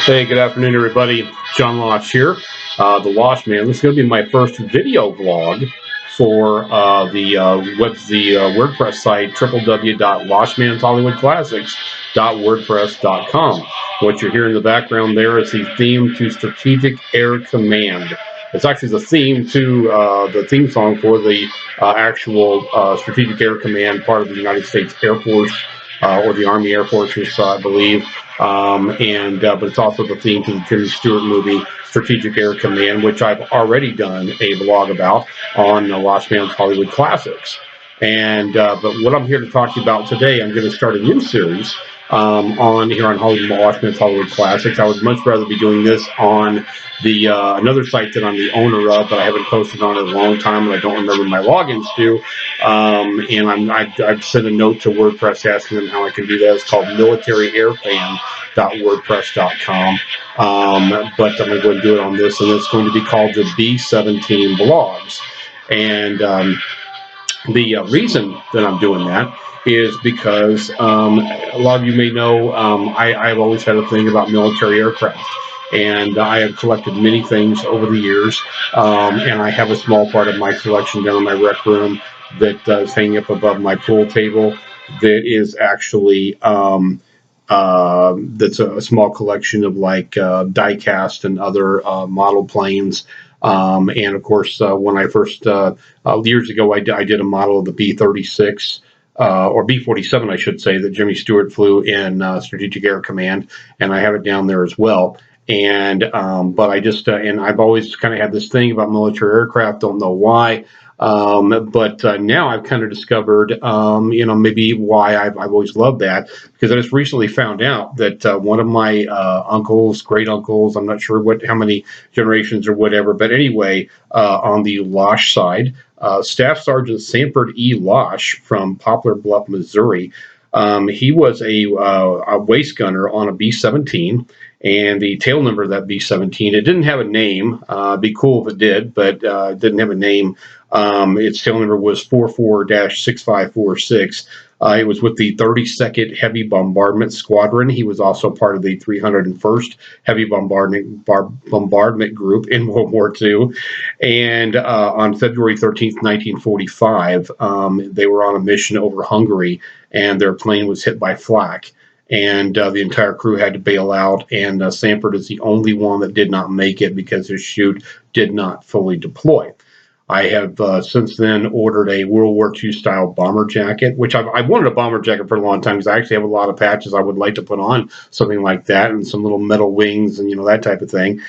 Hey, good afternoon, everybody. John Losh here, the Losh-Man. This is going to be my first video vlog for the WordPress site, www.loshmanshollywoodclassics.wordpress.com. What you're hearing in the background there is the theme to Strategic Air Command. It's actually the theme to the theme song for the actual Strategic Air Command, part of the United States Air Force, or the Army Air Forces, I believe. But it's also the theme to the Jimmy Stewart movie, Strategic Air Command, which I've already done a vlog about on Losh-Man's Hollywood Classics. But what I'm here to talk to you about today, I'm going to start a new series on Losh-Man's Hollywood Classics. I would much rather be doing this on the another site that I'm the owner of, but I haven't posted on it in a long time, and I don't remember my logins to. I've sent a note to WordPress asking them how I can do that. It's called military.airfan.wordpress.com. But I'm going to go and do it on this, and it's going to be called the B17 Blogs. And the reason that I'm doing that is because a lot of you may know I've always had a thing about military aircraft. And I have collected many things over the years, and I have a small part of my collection down in my rec room that is hanging up above my pool table that is actually that's a small collection of like die-cast and other model planes. And of course, when I first years ago, I did a model of the B-36. Or B-47, I should say, that Jimmy Stewart flew in Strategic Air Command, and I have it down there as well. But I just and I've always kind of had this thing about military aircraft. Don't know why. But now I've kind of discovered, maybe why I've always loved that, because I just recently found out that one of my uncles, great uncles, I'm not sure how many generations or whatever, but anyway, on the Losh side, Staff Sergeant Sanford E Losh from Poplar Bluff, Missouri. He was a waist gunner on a B-17. And the tail number of that B-17, it didn't have a name. It'd be cool if it did, but it didn't have a name. Its tail number was 44-6546. It was with the 32nd Heavy Bombardment Squadron. He was also part of the 301st Heavy Bombardment Group in World War II. And on February 13th, 1945, they were on a mission over Hungary, and their plane was hit by flak. And the entire crew had to bail out, and Sanford is the only one that did not make it because his chute did not fully deploy. I have since then ordered a World War II style bomber jacket, which I've wanted a bomber jacket for a long time because I actually have a lot of patches I would like to put on something like that, and some little metal wings and that type of thing.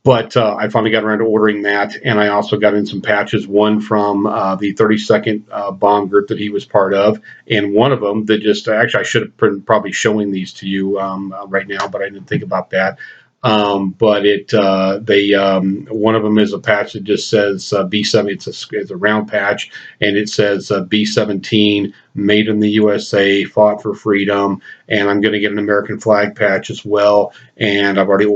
But I finally got around to ordering that, and I also got in some patches, one from the 32nd bomb group that he was part of, and one of them that just, actually I should have been probably showing these to you right now, but I didn't think about that. But one of them is a patch that just says B7. It's a round patch, and it says B17, made in the USA, fought for freedom. And I'm going to get an American flag patch as well. And I've already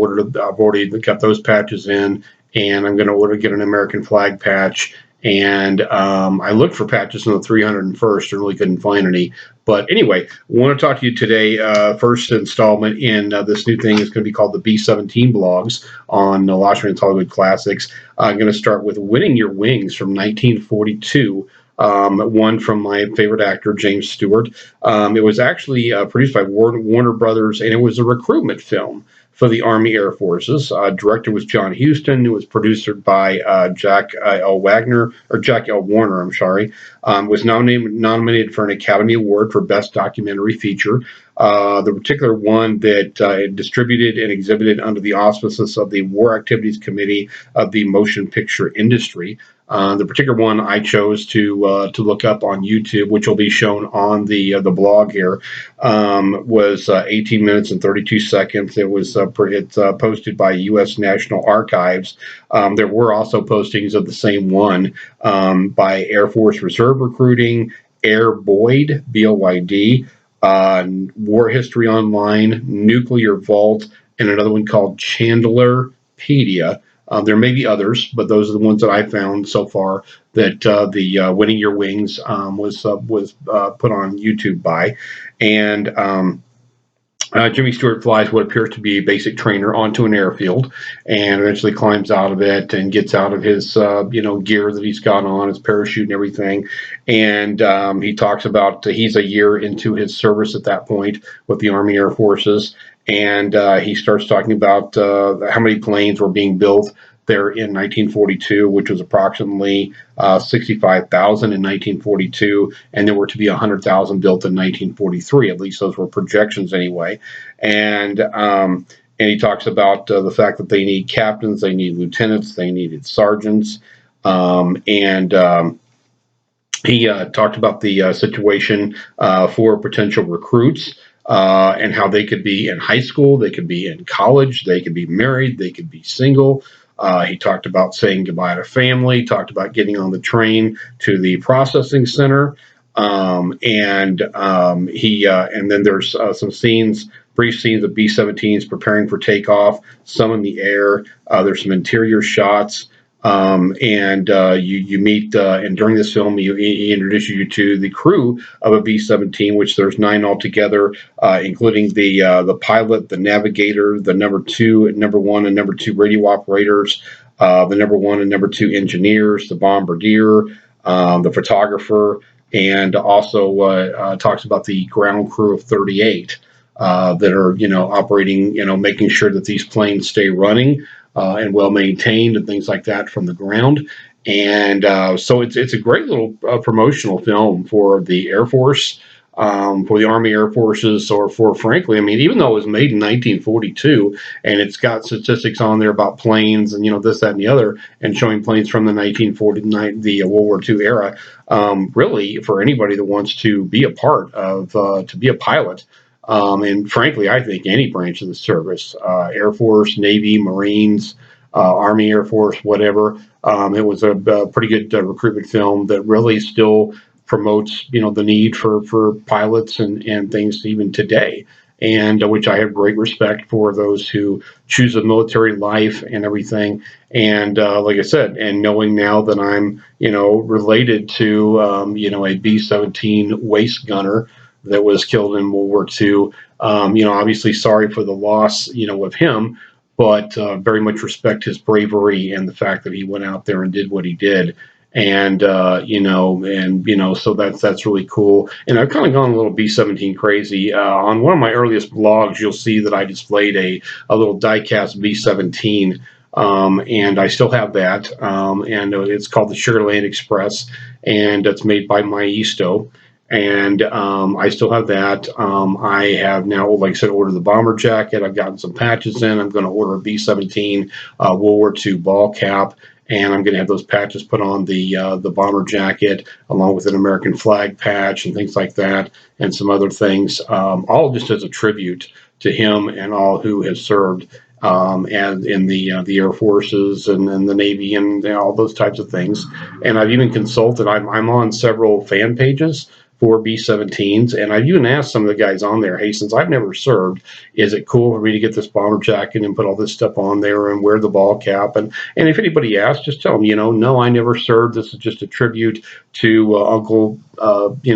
got those patches in, and I'm going to get an American flag patch. And I looked for patches in the 301st and really couldn't find any. But anyway, I want to talk to you today. First installment in this new thing is going to be called the B17 Blogs on Losh-Man's Hollywood Classics. I'm going to start with Winning Your Wings from 1942. One from my favorite actor, James Stewart. It was actually produced by Warner Brothers, and it was a recruitment film for the Army Air Forces. Director was John Huston. It was produced by Jack L. Warner. I'm sorry. Was nominated for an Academy Award for Best Documentary Feature. The particular one that distributed and exhibited under the auspices of the War Activities Committee of the Motion Picture Industry. The particular one I chose to look up on YouTube, which will be shown on the blog here, was 18 minutes and 32 seconds. It was posted by U.S. National Archives. There were also postings of the same one by Air Force Reserve Recruiting, Air Boyd, B-O-Y-D, War History Online, Nuclear Vault, and another one called Chandlerpedia. There may be others, but those are the ones that I found so far that the Winning Your Wings was put on YouTube by. And Jimmy Stewart flies what appears to be a basic trainer onto an airfield, and eventually climbs out of it and gets out of his, gear that he's got on, his parachute and everything. And he talks about he's a year into his service at that point with the Army Air Forces, and he starts talking about how many planes were being built there in 1942, which was approximately 65,000 in 1942, and there were to be 100,000 built in 1943. At least those were projections anyway. And he talks about the fact that they need captains, they need lieutenants, they needed sergeants, and he talked about the situation for potential recruits and how they could be in high school, they could be in college, they could be married, they could be single. He talked about saying goodbye to family, talked about getting on the train to the processing center. And then there's some scenes, brief scenes of B-17s preparing for takeoff, some in the air. There's some interior shots. You meet, and during this film, he introduces you to the crew of a B-17, which there's 9 altogether, including the pilot, the navigator, the number 1 and number 2 radio operators, the number 1 and number 2 engineers, the bombardier, the photographer, and also talks about the ground crew of 38 that are, operating, making sure that these planes stay running and well maintained and things like that from the ground. And so it's a great little promotional film for the Air Force, for the Army Air Forces, or for, frankly, I mean, even though it was made in 1942 and it's got statistics on there about planes and, this, that, and the other, and showing planes from the 1949, the World War II era, really, for anybody that wants to be a part of, to be a pilot, and frankly, I think any branch of the service, Air Force, Navy, Marines, Army, Air Force, whatever. It was a pretty good recruitment film that really still promotes, the need for pilots and things even today. And which I have great respect for those who choose a military life and everything. And like I said, and knowing now that I'm, related to, a B-17 waist gunner that was killed in World War II. Obviously sorry for the loss, of him, but very much respect his bravery and the fact that he went out there and did what he did. And so that's really cool. And I've kind of gone a little B-17 crazy. On one of my earliest blogs, you'll see that I displayed a little diecast B-17. And I still have that, and it's called the Sugarland Express, and it's made by Maisto. And I still have that. I have now, like I said, ordered the bomber jacket. I've gotten some patches in. I'm going to order a B-17 World War II ball cap, and I'm going to have those patches put on the bomber jacket, along with an American flag patch and things like that, and some other things, all just as a tribute to him and all who has served and in the Air Forces and the Navy and all those types of things. And I've even consulted. I'm on several fan pages for B-17s, and I've even asked some of the guys on there, hey, since I've never served, is it cool for me to get this bomber jacket and put all this stuff on there and wear the ball cap? And if anybody asks, just tell them, no, I never served. This is just a tribute to Uncle,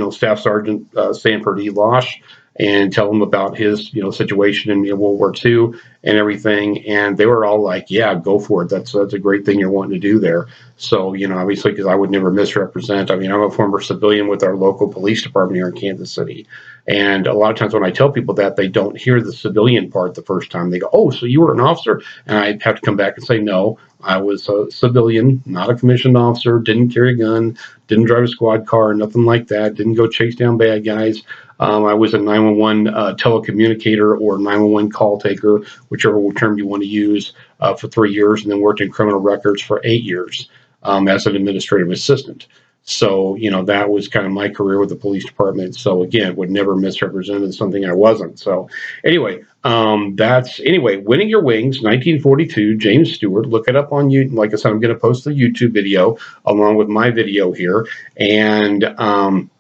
Staff Sergeant Sanford E Losh, and tell them about his, situation in World War II and everything. And they were all like, yeah, go for it. That's a great thing you're wanting to do there. So, obviously, because I would never misrepresent. I mean, I'm a former civilian with our local police department here in Kansas City. And a lot of times when I tell people that, they don't hear the civilian part the first time. They go, oh, so you were an officer? And I have to come back and say, no, I was a civilian, not a commissioned officer, didn't carry a gun, didn't drive a squad car, nothing like that, didn't go chase down bad guys. I was a 911 telecommunicator or 911 call taker, whichever term you want to use, for 3 years, and then worked in criminal records for 8 years as an administrative assistant. So, that was kind of my career with the police department. So again, would never misrepresent as something I wasn't. So anyway, Winning Your Wings, 1942, James Stewart. Look it up on YouTube. Like I said, I'm going to post the YouTube video along with my video here. And on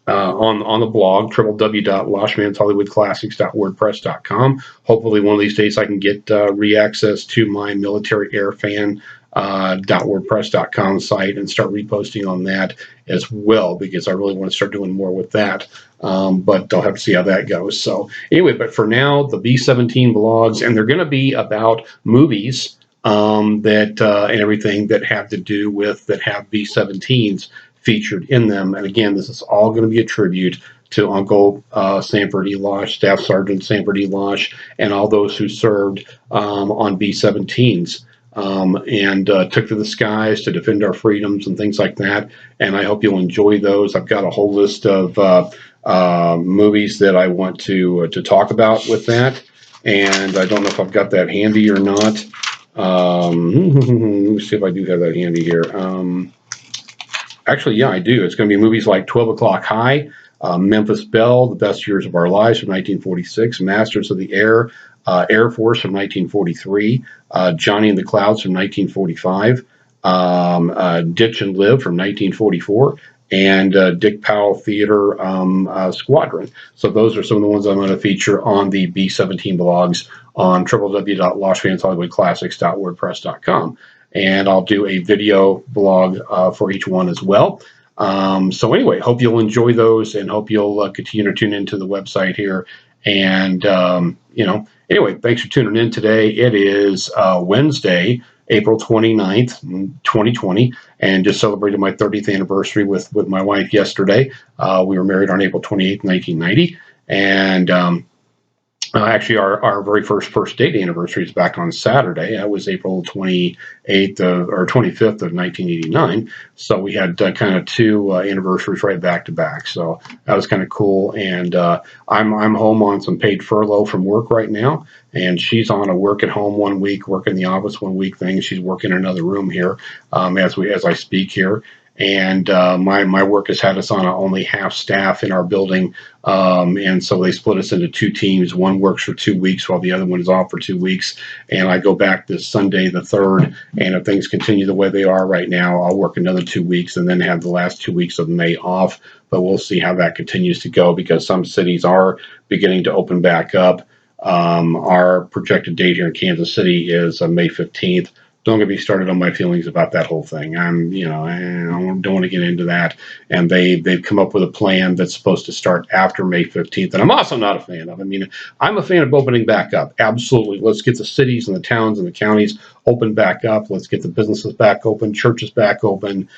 the blog, www.loshmanshollywoodclassics.wordpress.com. Hopefully one of these days I can get re-access to my military air fan .wordpress.com site and start reposting on that as well, because I really want to start doing more with that. But I'll have to see how that goes. So anyway, but for now, the B17 blogs, and they're going to be about movies and everything that have to do with, that have B17s featured in them. And again, this is all going to be a tribute to Uncle Sanford E Losh, Staff Sergeant Sanford E Losh, and all those who served on B17s. And took to the skies to defend our freedoms and things like that. And I hope you'll enjoy those. I've got a whole list of movies that I want to talk about with that. And I don't know if I've got that handy or not. Let me see if I do have that handy here. Actually, yeah, I do. It's going to be movies like 12 O'Clock High, Memphis Belle, The Best Years of Our Lives from 1946, Masters of the Air, Air Force from 1943, Johnny and the Clouds from 1945, Ditch and Live from 1944, and Dick Powell Theater Squadron. So those are some of the ones I'm going to feature on the B17 blogs on www.loshmanshollywoodclassics.wordpress.com. And I'll do a video blog for each one as well. So anyway, hope you'll enjoy those, and hope you'll continue to tune into the website here. And, anyway, thanks for tuning in today. It is Wednesday, April 29th, 2020, and just celebrated my 30th anniversary with my wife yesterday. We were married on April 28th, 1990. And actually, our very first date anniversary is back on Saturday. That was April 28th or 25th of 1989. So we had kind of two anniversaries right back to back. So that was kind of cool. And I'm home on some paid furlough from work right now. And she's on a work at home 1 week, work in the office 1 week thing. She's working in another room here as I speak here. And my work has had us on only half staff in our building. And so they split us into two teams. One works for 2 weeks while the other one is off for 2 weeks. And I go back this Sunday, the 3rd. And if things continue the way they are right now, I'll work another 2 weeks and then have the last 2 weeks of May off. But we'll see how that continues to go, because some cities are beginning to open back up. Our projected date here in Kansas City is May 15th. Don't get me started on my feelings about that whole thing. I don't want to get into that. And they've come up with a plan that's supposed to start after May 15th, and I'm also not a fan of. I mean, I'm a fan of opening back up. Absolutely. Let's get the cities and the towns and the counties open back up. Let's get the businesses back open, churches back open,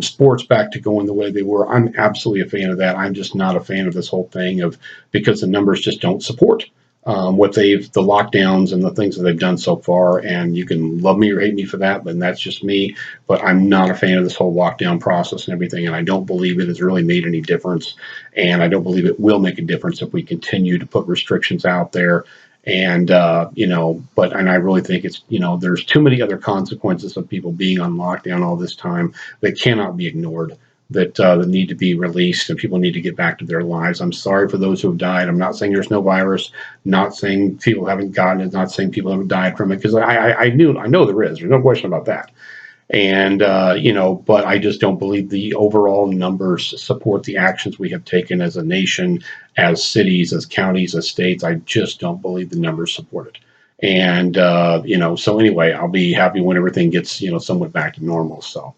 sports back to going the way they were. I'm absolutely a fan of that. I'm just not a fan of this whole thing because the numbers just don't support the lockdowns and the things that they've done so far. And you can love me or hate me for that, but that's just me. But I'm not a fan of this whole lockdown process and everything. And I don't believe it has really made any difference. And I don't believe it will make a difference if we continue to put restrictions out there. And, and I really think it's, there's too many other consequences of people being on lockdown all this time that cannot be ignored. That need to be released, and people need to get back to their lives. I'm sorry for those who have died. I'm not saying there's no virus, not saying people haven't gotten it, not saying people haven't died from it, because I know there is. There's no question about that. And, but I just don't believe the overall numbers support the actions we have taken as a nation, as cities, as counties, as states. I just don't believe the numbers support it. And, so anyway, I'll be happy when everything gets, somewhat back to normal. So,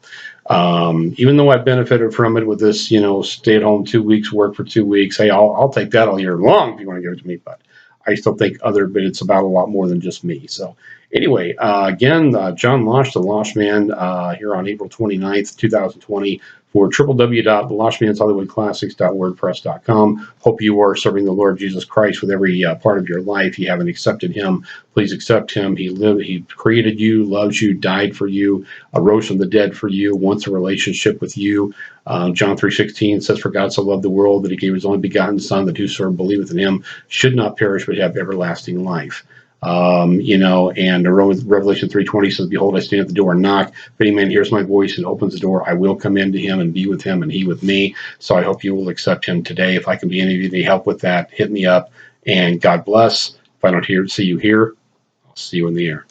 even though I benefited from it with this, stay at home 2 weeks, work for 2 weeks, hey, I'll take that all year long if you want to give it to me. But I still think but it's about a lot more than just me. So anyway, again, John Losh, the Losh-Man, here on April 29th, 2020. For www.loshmanshollywoodclassics.wordpress.com. Hope you are serving the Lord Jesus Christ with every part of your life. If you haven't accepted him, please accept him. He created you, loves you, died for you, rose from the dead for you, wants a relationship with you. John 3:16 says, "For God so loved the world that he gave his only begotten Son, that whosoever believeth in him should not perish but have everlasting life." And Revelation 3:20 says, "Behold, I stand at the door and knock. If any man hears my voice and opens the door, I will come into him and be with him and he with me." So I hope you will accept him today. If I can be any help with that, hit me up, and God bless. If I don't see you here, I'll see you in the air.